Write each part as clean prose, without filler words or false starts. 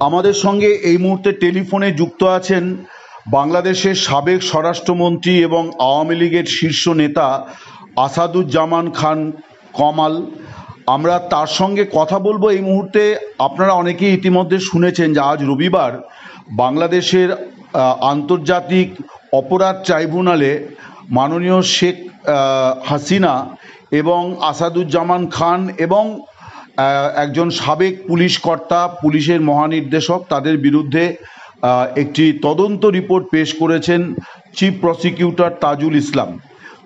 আমাদের সঙ্গে এই মুহূর্তে টেলিফোনে যুক্ত আছেন বাংলাদেশের সাবেক স্বরাষ্ট্রমন্ত্রী এবং আওয়ামী লীগের শীর্ষ নেতা আসাদুজ্জামান খান কামাল। আমরা তার সঙ্গে কথা বলবো এই মুহূর্তে। আপনারা অনেকেই ইতিমধ্যে শুনেছেন যে আজ রবিবার বাংলাদেশের আন্তর্জাতিক অপরাধ ট্রাইব্যুনালে মাননীয় শেখ হাসিনা এবং আসাদুজ্জামান খান এবং একজন সাবেক পুলিশ কর্তা, পুলিশের মহানির্দেশক, তাদের বিরুদ্ধে একটি তদন্ত রিপোর্ট পেশ করেছেন চিফ প্রসিকিউটর তাজুল ইসলাম।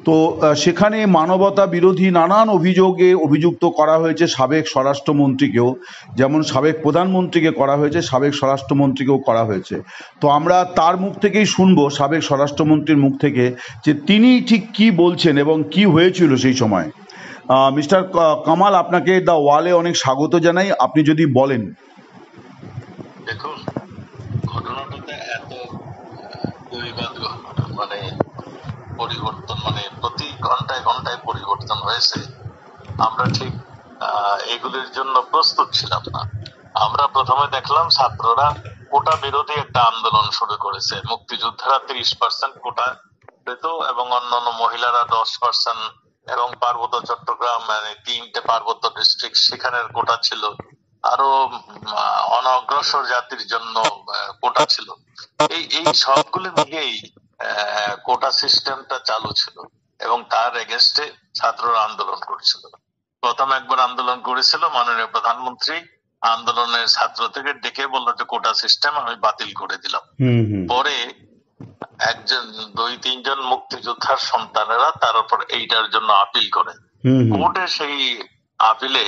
তো সেখানে মানবতা বিরোধী নানান অভিযোগে অভিযুক্ত করা হয়েছে সাবেক স্বরাষ্ট্রমন্ত্রীকেও, যেমন সাবেক প্রধানমন্ত্রীকে করা হয়েছে, সাবেক স্বরাষ্ট্রমন্ত্রীকেও করা হয়েছে। তো আমরা তার মুখ থেকেই শুনবো, সাবেক স্বরাষ্ট্রমন্ত্রীর মুখ থেকে, যে তিনি ঠিক কি বলছেন এবং কি হয়েছিল সেই সময়। মিস্টার কামাল, আপনাকে দ্য ওয়ালে অনেক স্বাগত জানাই। আপনি যদি বলেন। দেখুন, ঘটনাটাতে এত মানে পরিবর্তন, মানে প্রতি ঘন্টায় ঘন্টায় পরিবর্তন হয়েছে। আমরা ঠিক এগুলির জন্য প্রস্তুত ছিলাম না। আমরা প্রথমে দেখলাম ছাত্ররা কোটা বিরোধী একটা আন্দোলন শুরু করেছে। মুক্তিযোদ্ধারা 30% কোটা পেত এবং অন্যান্য মহিলারা 10%, এবং পার্বত্য চট্টগ্রাম মানে 3টে পার্বত্য ডিস্ট্রিক্ট সেখানের কোটা ছিল, আরো অনগ্রসর জাতির জন্য কোটা ছিল। এই সবগুলো মিলিয়েই কোটা সিস্টেমটা চালু ছিল এবং তার এগেনস্টে ছাত্ররা আন্দোলন করেছিল। প্রথম একবার আন্দোলন করেছিল, মাননীয় প্রধানমন্ত্রী আন্দোলনের ছাত্র থেকে ডেকে বললো যে কোটা সিস্টেম আমি বাতিল করে দিলাম। পরে একজন 2-3জন মুক্তিযোদ্ধার সন্তানেরা তার উপর এইটার জন্য আপিল করে কোর্টে, সেই আপিলে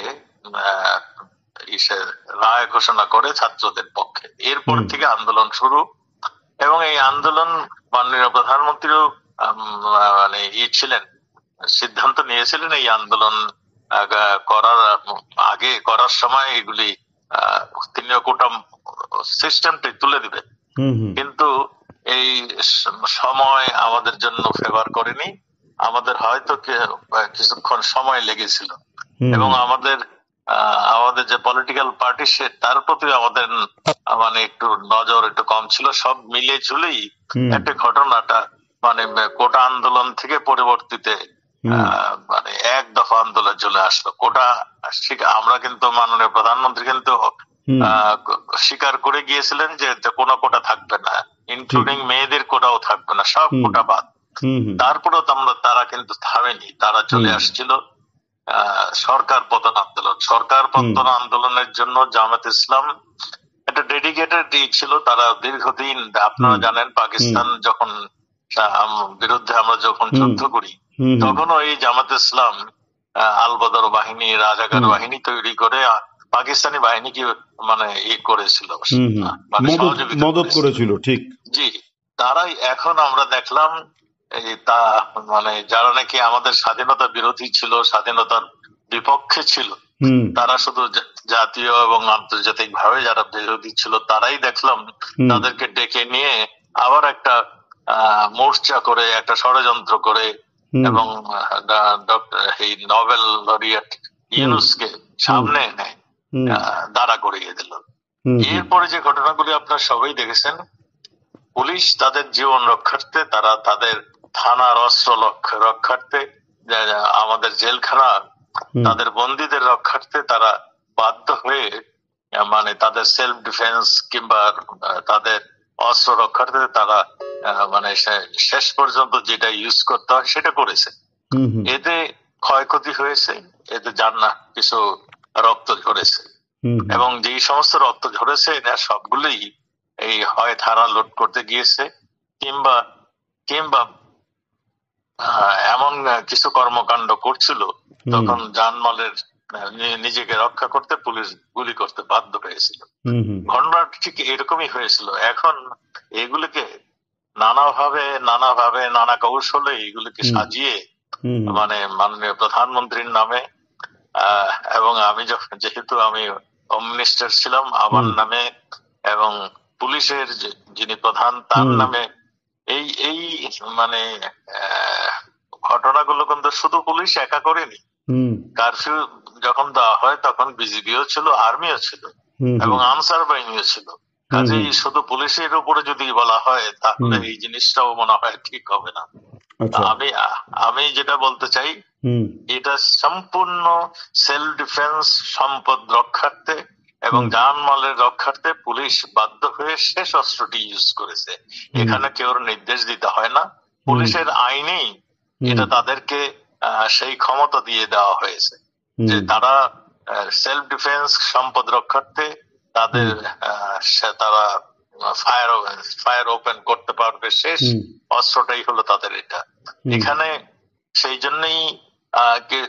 রায় ঘোষণা করে ছাত্রদের পক্ষে। এরপর থেকে আন্দোলন শুরু, এবং এই আন্দোলন মাননীয় প্রধানমন্ত্রীও মানে ছিলেন, সিদ্ধান্ত নিয়েছিলেন এই আন্দোলন করার সময় এগুলি তিনিও কোটা সিস্টেমটি তুলে দিবেন। কিন্তু এই সময় আমাদের জন্য ফেভার করেনি। আমাদের হয়তো কিছুক্ষণ সময় লেগেছিল, এবং আমাদের যে পলিটিক্যাল পার্টি সে তার প্রতি আমাদের মানে একটু নজর একটু কম ছিল। সব মিলে ঝুলেই একটা ঘটনাটা মানে কোটা আন্দোলন থেকে পরিবর্তিতে মানে এক দফা আন্দোলন চলে আসলো। কোটা আমরা কিন্তু মাননীয় প্রধানমন্ত্রী কিন্তু স্বীকার করে গিয়েছিলেন যে কোনো কোটা থাকবে না, ইনক্লুডিং মেয়েদের কোটাও থাকবে না, সব কোটা বাদ। তারপরেও তারা কিন্তু থামেনি, তারা চলে আসছিল সরকার পতন আন্দোলন। সরকার পতন আন্দোলনের জন্য জামাত ইসলাম একটা ডেডিকেটেড ছিল। তারা দীর্ঘদিন, আপনারা জানেন, পাকিস্তান যখন বিরুদ্ধে আমরা যখন যুদ্ধ করি, তখনও এই জামাত ইসলাম আলবদর বাহিনী, রাজাকার বাহিনী তৈরি করে পাকিস্তানি বাহিনীকে মানে করেছিল, মানে মদত করেছিল। ঠিক, জি। তারাই এখন আমরা দেখলাম মানে যারা নাকি আমাদের স্বাধীনতা বিরোধী ছিল, স্বাধীনতার বিপক্ষে ছিল, তারা শুধু জাতীয় এবং আন্তর্জাতিক ভাবে যারা বিরোধী ছিল, তারাই দেখলাম তাদেরকে ডেকে নিয়ে আবার একটা মোর্চা করে, একটা ষড়যন্ত্র করে, এবং এই নোবেল লরিয়েট ইউনুসকে সামনে এনে দাঁড়া করিয়ে দিল। এরপরে যে ঘটনাগুলি আপনারা সবাই দেখেছেন, পুলিশ তাদের জীবন রক্ষার্থে, তারা তাদের থানার অস্ত্র রক্ষার্থে, আমাদের জেলখানা তাদের বন্দীদের রক্ষার্থে তারা বাধ্য হয়ে মানে তাদের সেলফ ডিফেন্স কিংবা তাদের অস্ত্র রক্ষার্থে তারা মানে শেষ পর্যন্ত যেটা ইউজ করতে হয় সেটা করেছে। এতে ক্ষয়ক্ষতি হয়েছে, এতে কিছু রক্ত ঝরেছে, এবং যেই সমস্ত রক্ত ঝরেছে এটা সবগুলোই এই হয় থানা লুট করতে গিয়েছে, কিংবা এমন কিছু কর্মকাণ্ড করছিল তখন জানমালের নিজেকে রক্ষা করতে পুলিশ গুলি করতে বাধ্য হয়েছিল। ঘটনাটা ঠিক এরকমই হয়েছিল। এখন এগুলিকে নানাভাবে নানা কৌশলে এগুলিকে সাজিয়ে মানে মাননীয় প্রধানমন্ত্রীর নামে, এবং আমি যেহেতু আমি হোম মিনিস্টার ছিলাম, আমার নামে, এবং পুলিশের যিনি প্রধান তার নামে এই মানে ঘটনাগুলো কিন্তু শুধু পুলিশ একা করেনি। কারফিউ যখন দেওয়া হয় তখন বিজিবিও ছিল, আর্মিও ছিল, এবং আনসার বাহিনীও ছিল। কাজেই শুধু পুলিশের উপরে যদি বলা হয় তাহলে এই জিনিসটাও মনে হয় ঠিক হবে না। আমি যেটা বলতে চাই, এটা সম্পূর্ণ সেলফ ডিফেন্স, সম্পদ রক্ষার্থে এবং জানমালের রক্ষার্থে পুলিশ বাধ্য হয়ে শেষ অস্ত্রটি ইউজ করেছে। এখানে কেউ নির্দেশ দিতে হয় না, পুলিশের আইনেই এটা তাদেরকে সেই ক্ষমতা দিয়ে দেওয়া হয়েছে যে তারা সেলফ ডিফেন্স, সম্পদ রক্ষার্থে তারা ফায়ার ওপেন করতে পারবে। শেষ অস্ত্রটাই হলো তাদের এটা। এখানে সেই জন্যই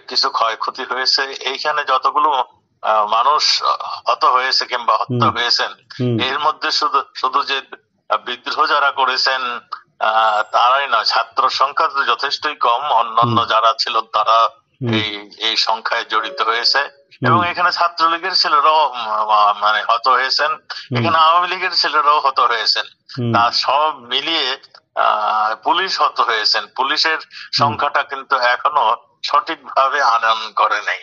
কিছু ক্ষয়ক্ষতি হয়েছে। এইখানে যতগুলো মানুষ হত হয়েছে কিংবা হত্যা হয়েছেন, এর মধ্যে শুধু যে বিদ্রোহ যারা করেছেন তারাই নয়, ছাত্র সংখ্যা তো যথেষ্টই কম, অন্যান্য যারা ছিল তারা এই সংখ্যায় জড়িত হয়েছে। এবং এখানে ছাত্রলীগের ছেলেরাও মানে হত হয়েছেন, এখানে আওয়ামী লীগের ছেলেরাও হত হয়েছেন। তা সব মিলিয়ে পুলিশ হত হয়েছেন। পুলিশের সংখ্যাটা কিন্তু এখনো সঠিকভাবে আনয়ন করে নাই।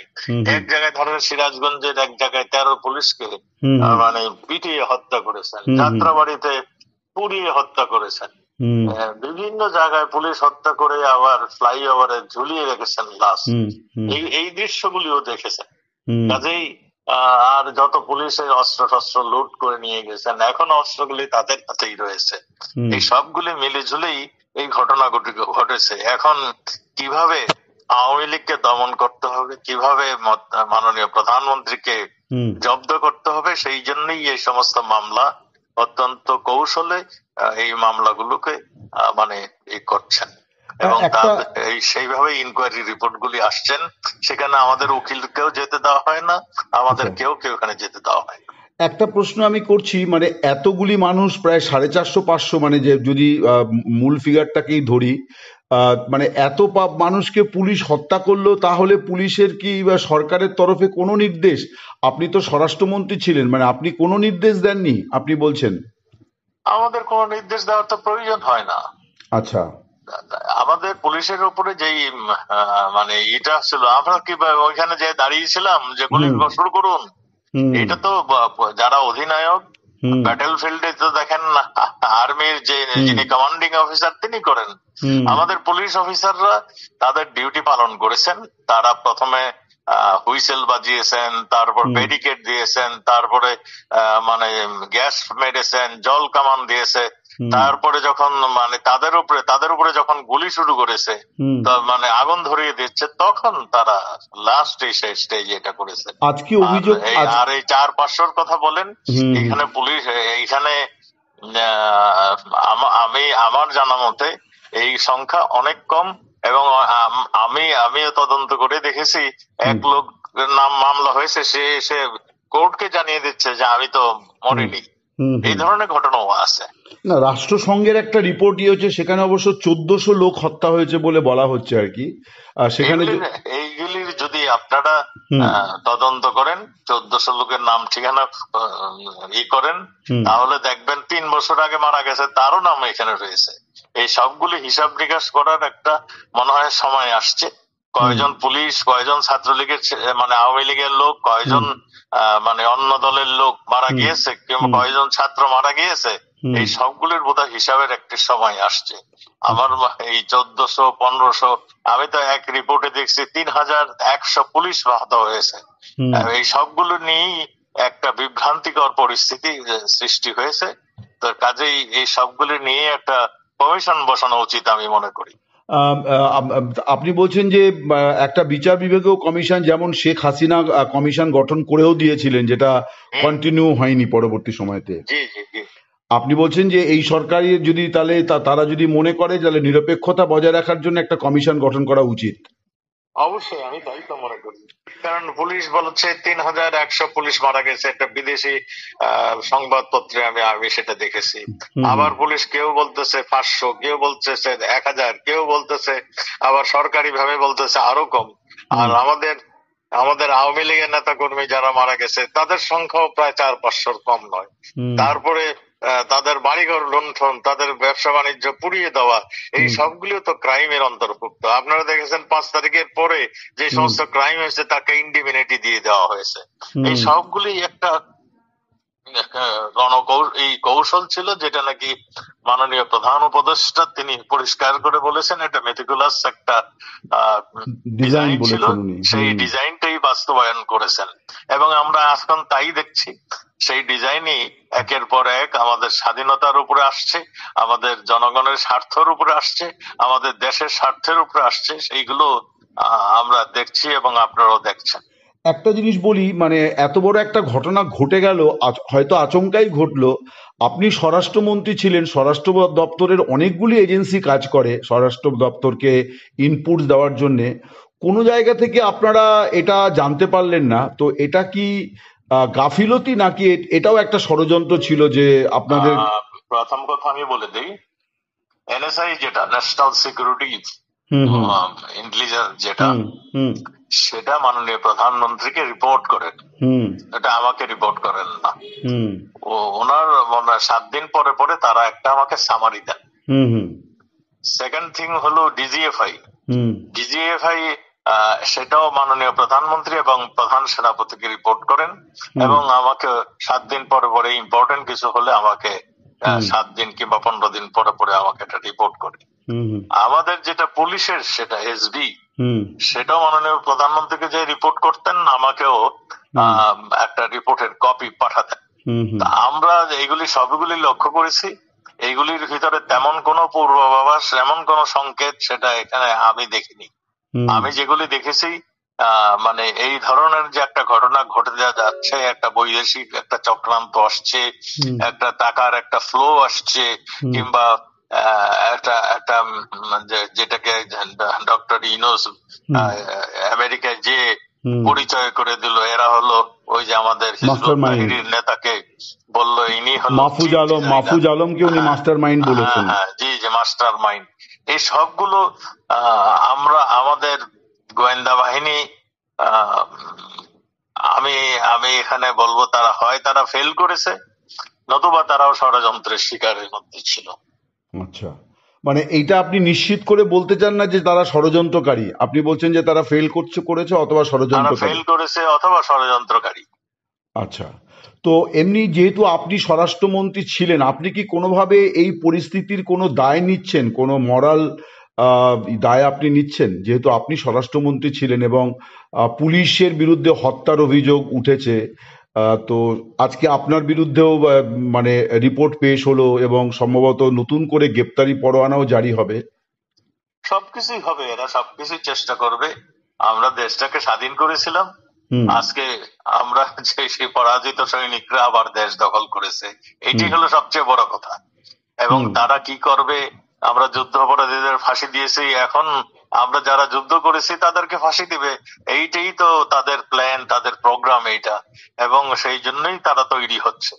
এক জায়গায় ধরেন সিরাজগঞ্জের এক জায়গায় 13 পুলিশকে মানে পিটিয়ে হত্যা করেছেন, যাত্রাবাড়িতে পুড়িয়ে হত্যা করেছেন, বিভিন্ন জায়গায় পুলিশ হত্যা করে আবার ফ্লাইওভারে ঝুলিয়ে রেখেছেন লাশ। এই দৃশ্যগুলিও দেখেছেন। কাজেই আর যত পুলিশের অস্ত্র শস্ত্র লুট করে নিয়ে গেছেন, এখন অস্ত্রগুলি তাদের হাতেই রয়েছে। এই সবগুলি মিলে ঝুলেই এই ঘটনাগুলি ঘটেছে। এখন কিভাবে আওয়ামী লীগকে দমন করতে হবে, কিভাবে মাননীয় প্রধানমন্ত্রীকে জব্দ করতে হবে, সেই জন্যই এই সমস্ত মামলা অত্যন্ত কৌশলে এই মামলাগুলোকে মানে করছেন এবং সেইভাবে ইনকোয়ারি রিপোর্ট গুলি আসছেন। সেখানে আমাদের উকিলকেও যেতে দেওয়া হয় না, আমাদের কেউ এখানে যেতে দেওয়া হয় না। একটা প্রশ্ন আমি করছি, মানে এতগুলি মানুষ, প্রায় 450-500, মানে যে যদি মূল ফিগারটাকেই ধরি, মানে এত মানুষকে পুলিশ হত্যা করলো, তাহলে পুলিশের কি বা সরকারের তরফে কোনো নির্দেশ? আপনি তো স্বরাষ্ট্রমন্ত্রী ছিলেন, মানে আপনি কোনো নির্দেশ দেননি আপনি বলছেন? আমাদের কোনো নির্দেশ দেওয়ার তো প্রয়োজন হয় না। আচ্ছা, আমাদের পুলিশের উপরে যেই মানে এটা ছিল, আমরা কি ওইখানে যে দাঁড়িয়েছিলাম যে গুলি শুরু করুন, এটা তো যারা অধিনায়ক ব্যাটেল ফিল্ডে তো দেখেন আর্মির যিনি কমান্ডিং অফিসার তিনি করেন। আমাদের পুলিশ অফিসাররা তাদের ডিউটি পালন করেছেন। তারা প্রথমে হুইসেল বাজিয়েছেন, তারপর ব্যারিকেড দিয়েছেন, তারপরে মানে গ্যাস মেরেছেন, জল কামান দিয়েছে। তারপরে যখন মানে তাদের উপরে যখন গুলি শুরু করেছে, মানে আগুন ধরিয়ে দিচ্ছে, তখন তারা লাস্ট স্টেজে এটা করেছে। আজকে অভিযোগ আর এই 400-500 কথা বলেন, এখানে পুলিশ এইখানে আমার জানা মতে এই সংখ্যা অনেক কম। এবং আমিও তদন্ত করে দেখেছি, এক লোক নাম মামলা হয়েছে, সে কোর্টকে জানিয়ে দিচ্ছে যে আমি তো মরিনি। এই ধরনের ঘটনাও আছে। না, রাষ্ট্রসংঘের একটা রিপোর্ট হচ্ছে, সেখানে অবশ্য 1400 লোক হত্যা হয়েছে বলে বলা হচ্ছে আর কি। সেখানে এইগুলির যদি আপনারা তদন্ত করেন, 1400 লোকের নাম ঠিকানা করেন, তাহলে দেখবেন 3 বছর আগে মারা গেছে তারও নাম এখানে রয়েছে। এই সবগুলি হিসাব নিকাশ করার একটা মনে হয় সময় আসছে। কয়জন পুলিশ, কয়জন ছাত্রলীগের মানে আওয়ামী লীগের লোক, কয়জন মানে অন্য দলের লোক মারা গিয়েছে, কিংবা কয়জন ছাত্র মারা গিয়েছে, এই সবগুলির বোধহয় হিসাবের একটা সময় আসছে। আমার এই 1400-1500, আমি তো এক রিপোর্টে দেখছি 3100 পুলিশ আহত হয়েছে। এই সবগুলো নিয়েই একটা বিভ্রান্তিকর পরিস্থিতি সৃষ্টি হয়েছে। তো কাজেই এই সবগুলো নিয়ে একটা কমিশন বসানো উচিত আমি মনে করি। আপনি বলছেন যে একটা বিচার বিভাগীয় কমিশন, যেমন শেখ হাসিনা কমিশন গঠন করেও দিয়েছিলেন, যেটা কন্টিনিউ হয়নি পরবর্তী সময়তে। আপনি বলছেন যে এই সরকারি যদি তাহলে তারা যদি মনে করে তাহলে নিরপেক্ষতা বজায় রাখার জন্য একটা কমিশন গঠন করা উচিত। অবশ্যই আমি তাই তো মনে করি। কারণ পুলিশ বলছে 3100 পুলিশ মারা গেছে, একটা বিদেশি সংবাদপত্রে আমি সেটা দেখেছি। আবার পুলিশ কেউ বলতেছে 500, কেউ বলতেছে 1000, কেউ বলতেছে আবার সরকারি ভাবে বলতেছে আরো কম। আর আমাদের আওয়ামী লীগের নেতা কর্মী যারা মারা গেছে তাদের সংখ্যাও প্রায় 400-500 কম নয়। তারপরে তাদের বাড়িঘর লুণ্ঠন, তাদের ব্যবসা বাণিজ্য পুড়িয়ে দেওয়া, এই সবগুলো তো ক্রাইমের অন্তর্ভুক্ত। আপনারা দেখেছেন 5 তারিখের পরে যে সমস্ত ক্রাইম হয়েছে তাকে ইন্ডিমিনিটি দিয়ে দেওয়া হয়েছে। এই সবগুলি একটা এই কৌশল ছিল, যেটা নাকি মাননীয় প্রধান উপদেষ্টা তিনি পরিষ্কার করে বলেছেন এটা মেটিকুলাস একটা ডিজাইন ডিজাইন ছিল, বলেছেন উনি। সেই ডিজাইনটাই বাস্তবায়ন করেছেন। এবং আমরা এখন তাই দেখছি, সেই ডিজাইনই একের পর এক আমাদের স্বাধীনতার উপরে আসছে, আমাদের জনগণের স্বার্থের উপরে আসছে, আমাদের দেশের স্বার্থের উপরে আসছে, সেইগুলো আমরা দেখছি এবং আপনারাও দেখছেন। একটা জিনিস বলি, মানে এত বড় একটা ঘটনা ঘটে গেল, হয়তো আচমকাই ঘটলো। আপনি স্বরাষ্ট্রমন্ত্রী ছিলেন, স্বরাষ্ট্র দপ্তরের অনেকগুলি এজেন্সি কাজ করে স্বরাষ্ট্র দপ্তরকে ইনপুট দেওয়ার জন্যে। কোনো জায়গা থেকে আপনারা এটা জানতে পারলেন না, তো এটা কি গাফিলতি নাকি এটাও একটা ষড়যন্ত্র ছিল যে আপনাদের? প্রথম কথা আমি বলে দিই, এনএসআই যেটা ন্যাশনাল সিকিউরিটি ইন্টেলিজেন্স যেটা, সেটা মাননীয় প্রধানমন্ত্রীকে রিপোর্ট করেন, এটা আমাকে রিপোর্ট করেন না। ওনার 7 দিন পরে পরে তারা একটা আমাকে সামারি দেন। সেকেন্ড থিং হলো ডিজিএফআই, সেটাও মাননীয় প্রধানমন্ত্রী এবং প্রধান সেনাপতিকে রিপোর্ট করেন, এবং আমাকে 7 দিন পরে পরে ইম্পর্টেন্ট কিছু হলে আমাকে 7 দিন কিংবা 15 দিন পরে পরে আমাকে এটা রিপোর্ট করে। আমাদের যেটা পুলিশের সেটা এসবি, সেটাও মাননীয় প্রধানমন্ত্রীকে যে রিপোর্ট করতেন, আমাকেও একটা রিপোর্টের কপি পাঠাতেন। আমরা এইগুলি সবগুলি লক্ষ্য করেছি, এইগুলির ভিতরে তেমন কোনো পূর্বাভাস, এমন কোনো সংকেত সেটা এখানে আমি দেখিনি। আমি যেগুলি দেখেছি, মানে এই ধরনের যে একটা ঘটনা ঘটে যাচ্ছে, একটা বৈদেশিক একটা চক্রান্ত আসছে, একটা টাকার একটা ফ্লো আসছে, কিংবা একটা একটা যেটাকে ডক্টর ইউনূস আমেরিকায় যে পরিচয় করে দিল, এরা হলো ওই যে আমাদের হিজবুত বাহিনীর নেতাকে বললো ইনি হলো মাহফুজ আলমকে উনি মাস্টার মাইন্ড বলেছেন। জি, যে মাস্টার মাইন্ড। এই সবগুলো আমরা আমাদের গোয়েন্দা বাহিনী, আমি এখানে বলবো তারা ফেল করেছে, নতুবা তারাও ষড়যন্ত্রের শিকারের মধ্যে ছিল। আচ্ছা, মানে এইটা আপনি নিশ্চিত করে বলতে চান না যে তারা ষড়যন্ত্রকারী? আপনি বলছেন যে তারা ফেল করেছে অথবা ষড়যন্ত্রকারী। আচ্ছা, তো এমনি যেহেতু আপনি স্বরাষ্ট্রমন্ত্রী ছিলেন, আপনি কি কোনোভাবে এই পরিস্থিতির কোনো দায় নিচ্ছেন, কোনো মরাল দায় আপনি নিচ্ছেন? যেহেতু আপনি স্বরাষ্ট্রমন্ত্রী ছিলেন এবং পুলিশের বিরুদ্ধে হত্যার অভিযোগ উঠেছে, তো আজকে আপনার বিরুদ্ধেও মানে রিপোর্ট পেশ হলো এবং সম্ভবত নতুন করে গ্রেপ্তারি পরোয়ানাও জারি হবে। সবকিছুই হবে, এরা সবকিছুই চেষ্টা করবে। আমরা দেশটাকে স্বাধীন করেছিলাম, আজকে আমরা যে সেই পরাজিত সৈনিকরা আবার দেশ দখল করেছে, এটি হলো সবচেয়ে বড় কথা। এবং তারা কি করবে, আমরা যুদ্ধ অপরাধীদের ফাঁসি দিয়েছি, এখন আমরা যারা যুদ্ধ করেছি তাদেরকে ফাঁসি দিবে, এইটাই তো তাদের প্ল্যান, তাদের প্রোগ্রাম এইটা, এবং সেই জন্যই তারা তৈরি হচ্ছে।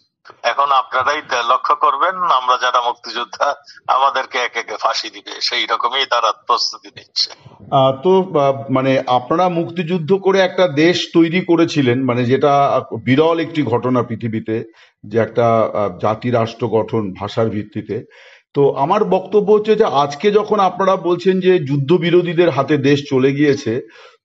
এখন আপনারাই লক্ষ্য করবেন, আমরা যারা মুক্তিযোদ্ধা আমাদেরকে একে একে ফাঁসি দিবে, সেই রকমই তারা প্রস্তুতি নিচ্ছে। তো মানে আপনারা মুক্তিযুদ্ধ করে একটা দেশ তৈরি করেছিলেন, মানে যেটা বিরল একটি ঘটনা পৃথিবীতে, যে একটা জাতি রাষ্ট্র গঠন ভাষার ভিত্তিতে। তো আমার বক্তব্য হচ্ছে যে আজকে যখন আপনারা বলছেন যে যুদ্ধবিরোধীদের হাতে দেশ চলে গিয়েছে,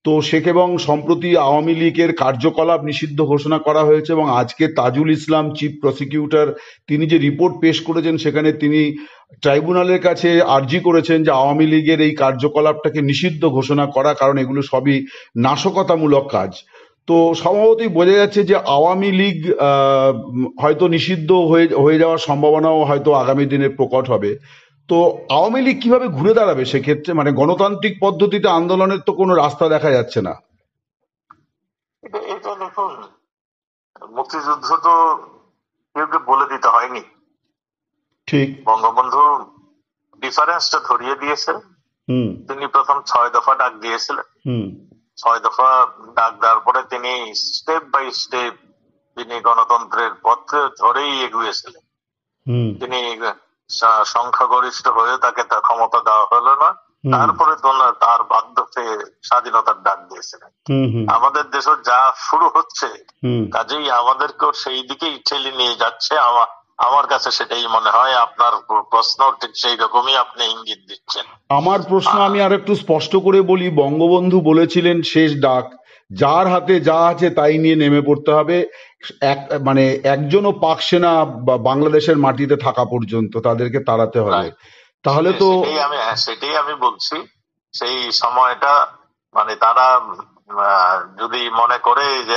তো এবং সম্প্রতি আওয়ামী লীগের কার্যকলাপ নিষিদ্ধ ঘোষণা করা হয়েছে, এবং আজকে তাজুল ইসলাম চিফ প্রসিকিউটর তিনি যে রিপোর্ট পেশ করেছেন, সেখানে তিনি ট্রাইব্যুনালের কাছে আর্জি করেছেন যে আওয়ামী লীগের এই কার্যকলাপটাকে নিষিদ্ধ ঘোষণা করা, কারণ এগুলো সবই নাশকতামূলক কাজ। তো স্বভাবতই বোঝা যাচ্ছে যে আওয়ামী লীগ হয়তো নিষিদ্ধ হয়ে যাওয়ার সম্ভাবনাও হয়তো আগামী দিনে প্রকট হবে। তো আওয়ামী লীগ কিভাবে ঘুরে দাঁড়াবে সেক্ষেত্রে? মানে গণতান্ত্রিক পদ্ধতিতে আন্দোলনের তো কোনো রাস্তা দেখা যাচ্ছে না। এটা দেখুন, মুক্তিযুদ্ধ তো কেউকে বলে দিতে হয়নি, ঠিক বঙ্গবন্ধু ডিফারেন্সটা ধরিয়ে দিয়েছেন। তিনি প্রথম 6 দফা ডাক দিয়েছিলেন, 6 দফা ডাক দেওয়ার পরে তিনি স্টেপ বাই স্টেপ তিনি গণতন্ত্রের পথে ধরেই এগিয়েছিলেন। তিনি সংখ্যাগরিষ্ঠ হয়ে তাকে তার ক্ষমতা দেওয়া হলো না, তারপরে তার বাধ্য হয়ে স্বাধীনতার ডাক দিয়েছিলেন। আমাদের দেশে যা শুরু হচ্ছে, কাজেই আমাদেরকেও সেই দিকেই ঠেলে নিয়ে যাচ্ছে। আমার কাছে সেটাই মনে হয়। আপনার প্রশ্ন ঠিক সেই রকমই আপনি ইঙ্গিত দিচ্ছেন। আমার প্রশ্ন আমি আর একটু স্পষ্ট করে বলি, বঙ্গবন্ধু বলেছিলেন শেষ ডাক যার হাতে যা আছে তাই নিয়ে নেমে পড়তে হবে। মানে একজনও পাক সেনা বাংলাদেশের মাটিতে থাকা পর্যন্ত তাদেরকে তাড়াতে হবে। রাইট। তাহলে তো সেটাই আমি বলছি। সেই সময়টা মানে তারা যদি মনে করে যে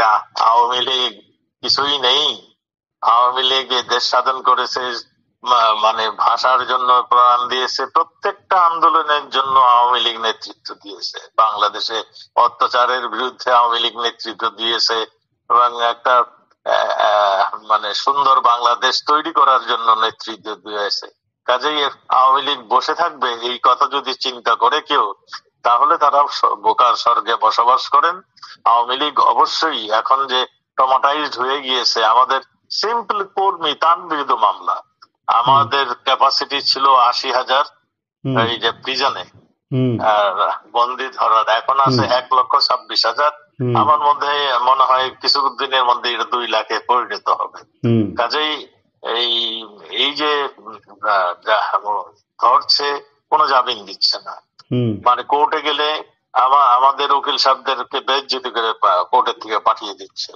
আওয়ামী লীগ কিছুই নেই, আওয়ামী লীগ দেশ স্বাধীন করেছে, মানে ভাষার জন্য প্রাণ দিয়েছে, প্রত্যেকটা আন্দোলনের জন্য আওয়ামী লীগ নেতৃত্ব দিয়েছে, বাংলাদেশে অত্যাচারের বিরুদ্ধে আওয়ামী লীগ নেতৃত্ব দিয়েছে, এবং একটা মানে সুন্দর বাংলাদেশ তৈরি করার জন্য নেতৃত্ব দিয়েছে। কাজেই আওয়ামী লীগ বসে থাকবে এই কথা যদি চিন্তা করে কেউ, তাহলে তারা বোকার স্বর্গে বসবাস করেন। আওয়ামী লীগ অবশ্যই এখন যে ট্রমাটাইজড হয়ে গিয়েছে, আমাদের সিম্পল কর্মী তার বিরুদ্ধে মামলা, আমাদের ক্যাপাসিটি ছিল 80,000 এই যে প্রিজনে বন্দি ধরার, এখন আছে 1,26,000। আমার মধ্যে মনে হয় কিছু দিনের মধ্যে এটা 2 লাখে পরিণত হবে। কাজেই এই এই যে ধরছে, কোনো জামিন দিচ্ছে না, মানে কোর্টে গেলে আমাদের উকিল সাহেবদেরকে বেজ্জতি করে কোর্টের থেকে পাঠিয়ে দিচ্ছে,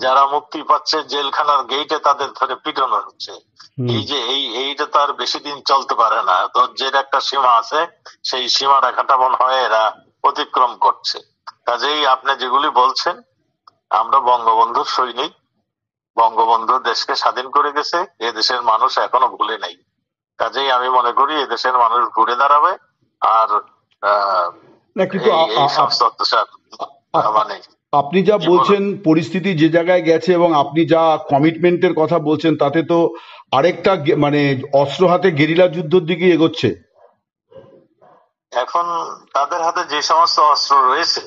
যারা মুক্তি পাচ্ছে জেলখানার গেইটে তাদের ধরে পিটানো হচ্ছে। এই যে এইটা তো আর বেশি দিন চলতে পারে না, ধৈর্যের একটা সীমা আছে, সেই সীমা রেখাটা মনে হয় এরা অতিক্রম করছে। কাজেই আপনি যেগুলি বলছেন, আমরা বঙ্গবন্ধুর সৈনিক, বঙ্গবন্ধু দেশকে স্বাধীন করে গেছে, এ দেশের মানুষ এখনো ভুলে নাই। কাজেই আমি মনে করি এ দেশের মানুষ ঘুরে দাঁড়াবে। আর মানে আপনি যা বলছেন, পরিস্থিতি যে জায়গায় গেছে এবং আপনি যা কমিটমেন্টের কথা বলছেন, তাতে তো আরেকটা মানে অস্ত্র হাতে গেরিলা যুদ্ধের দিকে এগোচ্ছে। এখন তাদের হাতে যে সমস্ত অস্ত্র রয়েছে,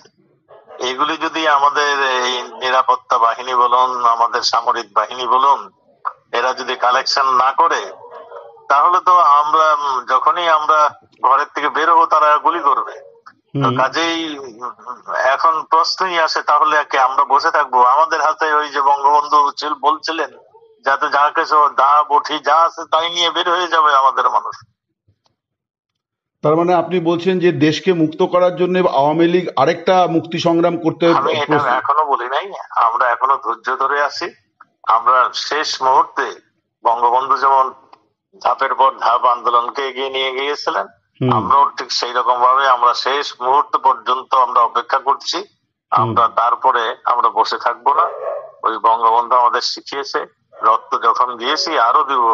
এগুলি যদি আমাদের এই নিরাপত্তা বাহিনী বলুন, আমাদের সামরিক বাহিনী বলুন, এরা যদি কালেকশন না করে, তাহলে তো আমরা যখনই আমরা ঘরের থেকে বের হবো তারা গুলি করবে। কাজেই এখন প্রশ্নই আসে, তাহলে আমরা বসে থাকবো? আমাদের হাতে ওই যে বঙ্গবন্ধু বলছিলেন, যাতে যা কিছু দা বঠি যা আছে তাই নিয়ে বের হয়ে যাবে আমাদের মানুষ। তার মানে আপনি বলছেন যে দেশকে মুক্ত করার জন্য আওয়ামী লীগ আরেকটা মুক্তি সংগ্রাম করতে? আমি এটা এখনো বলি নাই, আমরা এখনো ধৈর্য ধরে আছি। আমরা শেষ মুহূর্তে বঙ্গবন্ধু যেমন ধাপের পর ধাপ আন্দোলনকে এগিয়ে নিয়ে গিয়েছিলেন, আমরাও ঠিক সেই রকম ভাবে আমরা শেষ মুহূর্ত পর্যন্ত আমরা অপেক্ষা করছি। আমরা তারপরে আমরা বসে থাকবো না। ওই বঙ্গবন্ধু আমাদের শিখিয়েছে, রক্ত যখন দিয়েছি আরো দিব,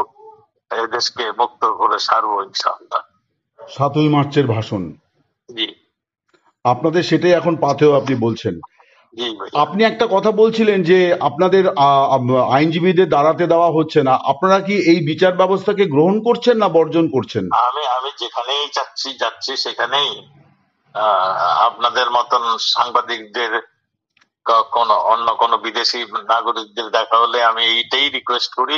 এই দেশকে মুক্ত করে সারবো ইনশাআল্লাহ। 7ই মার্চের ভাষণ, জি, আপনাদের সেটাই এখন পাথেয় আপনি বলছেন। আপনি একটা কথা বলছিলেন যে আপনাদের আইনজীবীদের দাঁড়াতে দেওয়া হচ্ছে না, আপনারা কি এই বিচার ব্যবস্থাকে গ্রহণ করছেন না বর্জন করছেন? আমি যেখানেই যাচ্ছি সেখানেই আপনাদের মতন সাংবাদিকদের, অন্য কোনো বিদেশি নাগরিকদের দেখা হলে আমি এইটাই রিকোয়েস্ট করি,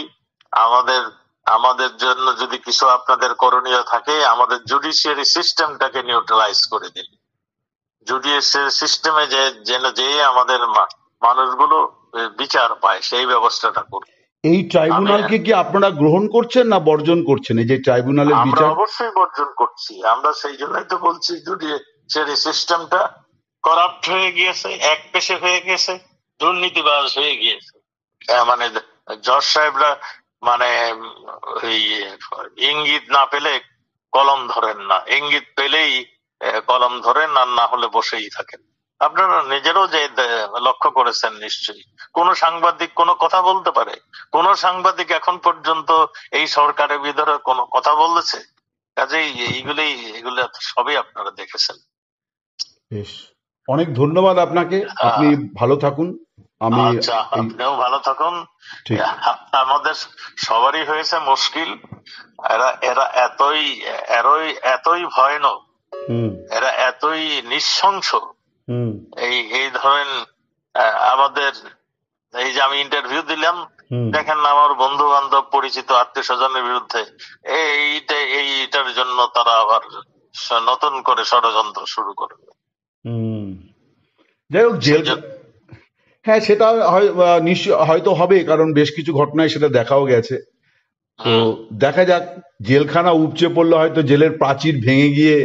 আমাদের জন্য যদি কিছু আপনাদের করণীয় থাকে, আমাদের জুডিশিয়ারি সিস্টেমটাকে নিউট্রালাইজ করে দিন। জুডিশিয়ারি সিস্টেমে যে আমাদের মানুষগুলো বিচার পায়, সেই ব্যবস্থাটা করুন। এই ট্রাইব্যুনালকে কি আপনারা গ্রহণ করছেন না বর্জন করছেন? এই যে ট্রাইব্যুনালের বিচার, আমরা অবশ্যই বর্জন করছি। আমরা সেই জন্যই তো বলছি, জুডিশিয়ারি সিস্টেমটা করাপ্ট হয়ে গিয়েছে, একপেশে হয়ে গেছে, দুর্নীতিবাজ হয়ে গিয়েছে। মানে জজ সাহেবরা মানে ওই ইঙ্গিত না পেলে কলম ধরেন না, ইঙ্গিত পেলেই কলম ধরেন, আর না হলে বসেই থাকেন। আপনারা নিজেরও যে লক্ষ্য করেছেন নিশ্চয়ই, কোন সাংবাদিক কোনো কথা বলতে পারে? কোন সাংবাদিক এখন পর্যন্ত এই সরকারের ভিতরে কোনো কথা বলেছে? কাজেই এগুলো সবই আপনারা দেখেছেন। বেশ, অনেক ধন্যবাদ আপনাকে, আপনি ভালো থাকুন। আচ্ছা, আপনিও ভালো থাকুন। আমাদের সবারই হয়েছে মুশকিল, এরা এতই ভয়ানক, এরা এতই নৃশংস। এই ধরেন আমাদের এই যে আমি ইন্টারভিউ দিলাম, দেখেন আমার বন্ধু বান্ধব পরিচিত আত্মীয় স্বজনের বিরুদ্ধে, এইটার জন্য তারা আবার নতুন করে ষড়যন্ত্র শুরু করবে। যাই হোক, হ্যাঁ সেটা হয়তো হবে, কারণ বেশ কিছু ঘটনায় সেটা দেখাও গেছে। তো দেখা যাক, জেলখানা উপচে পড়লে হয়তো জেলের প্রাচীর ভেঙে গিয়ে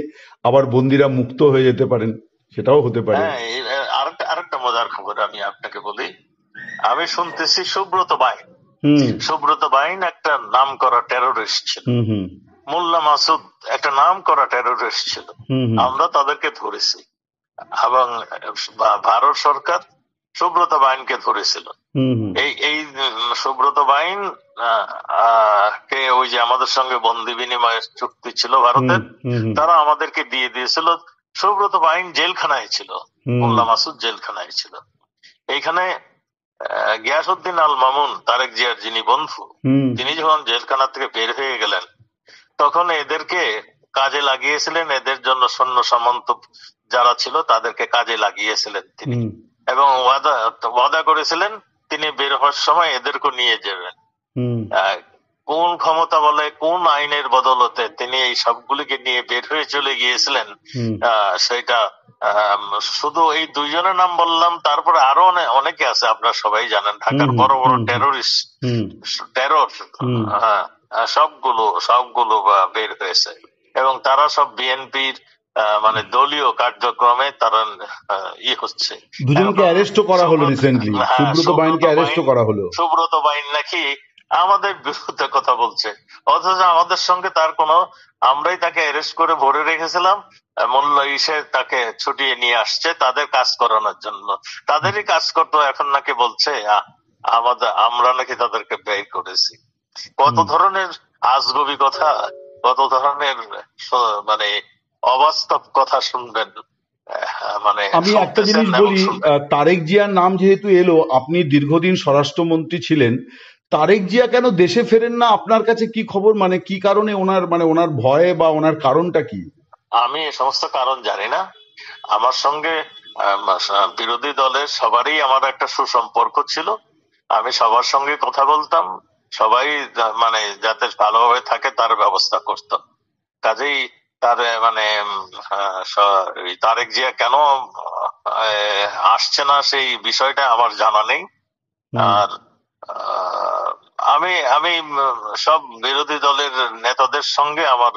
আবার বন্দীরা মুক্ত হয়ে যেতে পারেন, সেটাও হতে পারে। আরেকটা মজার আপনাকে বলি, আমি শুনতেছি সুব্রত বাইন একটা নাম করা টেরোরিস্ট ছিল, মোল্লা মাসুদ একটা নাম করা টেরোরিস্ট ছিল, আমরা তাদেরকে ধরেছি এবং ভারত সরকার সুব্রত বাইনকে ধরেছিল। এই সুব্রত বাইন কে ওই যে আমাদের সঙ্গে বন্দি বিনিময়ের চুক্তি ছিল ভারতের, তারা আমাদেরকে দিয়ে দিয়েছিল। সুব্রত বাইন জেলখানায় ছিল, মোল্লা মাসুদ জেলখানায় ছিল। এইখানে গিয়াসউদ্দিন আল মামুন, তারেক জিয়ার যিনি বন্ধু, তিনি যখন জেলখানা থেকে বের হয়ে গেলেন তখন এদেরকে কাজে লাগিয়েছিলেন, এদের জন্য সৈন্য সামন্ত যারা ছিল তাদেরকে কাজে লাগিয়েছিলেন তিনি, এবং ওয়াদা করেছিলেন তিনি বের হওয়ার সময় এদেরকে নিয়ে যাবেন। কোন ক্ষমতা বলে, কোন আইনের বদলতে তিনি এই সবগুলিকে নিয়ে বের হয়ে চলে গিয়েছিলেন, সেটা শুধু এই দুইজনের নাম বললাম, তারপরে আরো অনেকে আছে, আপনারা সবাই জানেন, ঢাকার বড় বড় টেরোরিস্ট, টেরর, সবগুলো বের হয়েছে, এবং তারা সব বিএনপির মানে দলীয় কার্যক্রমে তারা হচ্ছে। দুজনকে অ্যারেস্ট করা হলো রিসেন্টলি, সুব্রত বাইনকে অ্যারেস্ট করা হলো। সুব্রত বাইন নাকি আমাদের বিরুদ্ধে কথা বলছে, অথচ আমাদের সঙ্গে তার কোনো, আমরাই তাকে অ্যারেস্ট করে ভরে রেখেছিলাম, মোল্লা তাকে ছুটিয়ে নিয়ে আসছে তাদের কাজ করানোর জন্য, তাদেরই কাজ করতো, এখন নাকি বলছে আমরা নাকি তাদেরকে বের করেছি। কত ধরনের আজগবি কথা, কত ধরনের মানে অবাস্তব কথা শুনবেন। মানে আমি একটা জিনিস বলি, তারেক জিয়ার নাম যেহেতু এলো, আপনি দীর্ঘদিন স্বরাষ্ট্রমন্ত্রী ছিলেন, তারেক জিয়া কেন দেশে ফেরেন না? আপনার কাছে কি খবর, মানে কি কারণে ওনার ভয় বা ওনার কারণটা কি? আমি এ সমস্ত কারণ জানি না। আমার সঙ্গে বিরোধী দলের সবারই আমার একটা সুসম্পর্ক ছিল, আমি সবার সঙ্গে কথা বলতাম, সবাই মানে যাতে ভালোভাবে থাকে তার ব্যবস্থা করতাম। কাজেই তার মানে তারেক জিয়া কেন আসছে না সেই বিষয়টা আমার জানা নেই। আর আমি সব বিরোধী দলের নেতাদের সঙ্গে আমার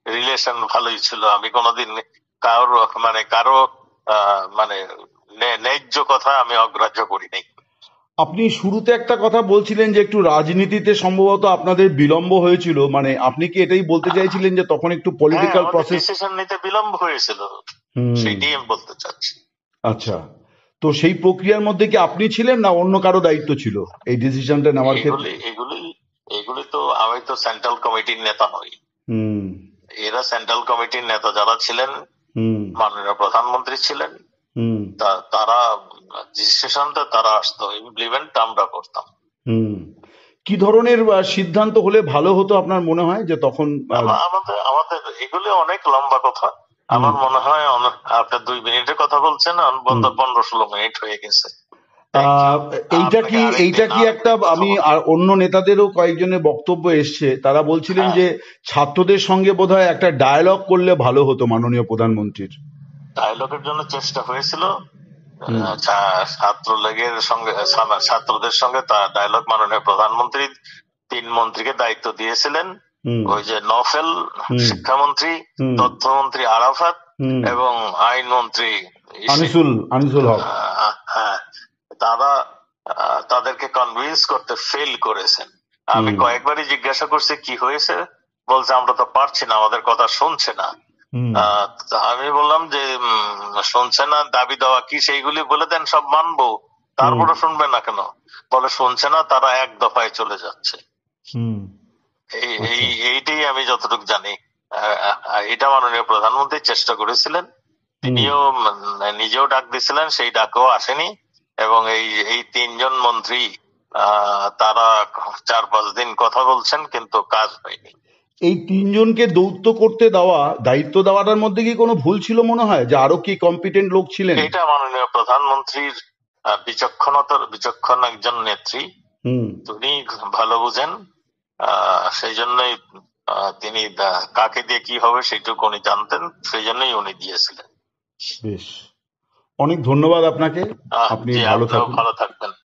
রিলেশন ভালোই ছিল, আমি কোনোদিন কারো মানে ন্যায্য কথা আমি অগ্রাহ্য করি নাই। আপনি শুরুতে একটা কথা বলছিলেন যে একটু রাজনীতিতে সম্ভবত আপনাদের বিলম্ব হয়েছিল, মানে আপনি কি এটাই বলতে চাইছিলেন যে তখন একটু পলিটিক্যাল প্রসেস, ডিসিশন নিতে বিলম্ব হয়েছিল, সেটাই আমি বলতে চাচ্ছি। আচ্ছা, তো সেই প্রক্রিয়ার মধ্যে কি আপনি ছিলেন না অন্য কারো দায়িত্ব ছিল এই ডিসিশনটা নেওয়ার ক্ষেত্রে? এগুলি তো আমি তো সেন্ট্রাল কমিটির নেতা নই, এরা সেন্ট্রাল কমিটির নেতা যারা ছিলেন, মাননীয় প্রধানমন্ত্রী ছিলেন, তারা ডিসিশনটা তারা আসতো, ইমপ্লিমেন্ট আমরা করতাম। কি ধরনের সিদ্ধান্ত হলে ভালো হতো আপনার মনে হয় যে তখন? আমাদের এগুলি অনেক লম্বা কথা, আমার মনে হয় আপনার 2 মিনিটের কথা বলছেন, 15-16 মিনিট হয়ে গেছে। এইটা কি একটা, আমি আর অন্য নেতাদেরও কয়েকজনের বক্তব্য এসছে, তারা বলছিলেন যে ছাত্রদের সঙ্গে বোধহয় একটা ডায়ালগ করলে ভালো হতো মাননীয় প্রধানমন্ত্রীর। ডায়ালগের জন্য চেষ্টা হয়েছিল, ছাত্রলীগের সঙ্গে, ছাত্রদের সঙ্গে ডায়ালগ মাননীয় প্রধানমন্ত্রী 3 মন্ত্রীকে দায়িত্ব দিয়েছিলেন, ওই যে নফেল শিক্ষামন্ত্রী, তথ্যমন্ত্রী আরাফাত এবং আইনমন্ত্রী আনিসুল হক, তারা তাদেরকে কনভিন্স করতে ফেল করেছেন। আমি কয়েকবারই জিজ্ঞাসা করছি কি হয়েছে, বলছে আমরা তো পারছি না, আমাদের কথা শুনছে না। আমি বললাম যে শুনছে না, দাবি দেওয়া কি সেইগুলি বলে দেন, সব মানবো, তারপরে শুনবে না কেন? বলে শুনছে না, তারা এক দফায় চলে যাচ্ছে। এইটাই আমি যতটুকু জানি, এটা মাননীয় প্রধানমন্ত্রী চেষ্টা করেছিলেন, তিনিও নিজেও ডাক দিয়েছিলেন, সেই ডাকও আসেনি, এবং এই 3 জন মন্ত্রী তারা 4-5 দিন কথা বলছেন কিন্তু কাজ হয়নি। এই 3 জনকে দায়িত্ব দেওয়াটার মধ্যে কি কোনো ভুল ছিল মনে হয়, যে আরো কি কম্পিটেন্ট লোক ছিলেন? এটা মাননীয় প্রধানমন্ত্রীর বিচক্ষণ একজন নেত্রী, তিনি ভালো বুঝেন, সেই জন্যই তিনি কাকে দিয়ে কি হবে সেইটুকু উনি জানতেন, সেই জন্যই উনি দিয়েছিলেন। বেশ, অনেক ধন্যবাদ আপনাকে, আপনি ভালো থাকুন।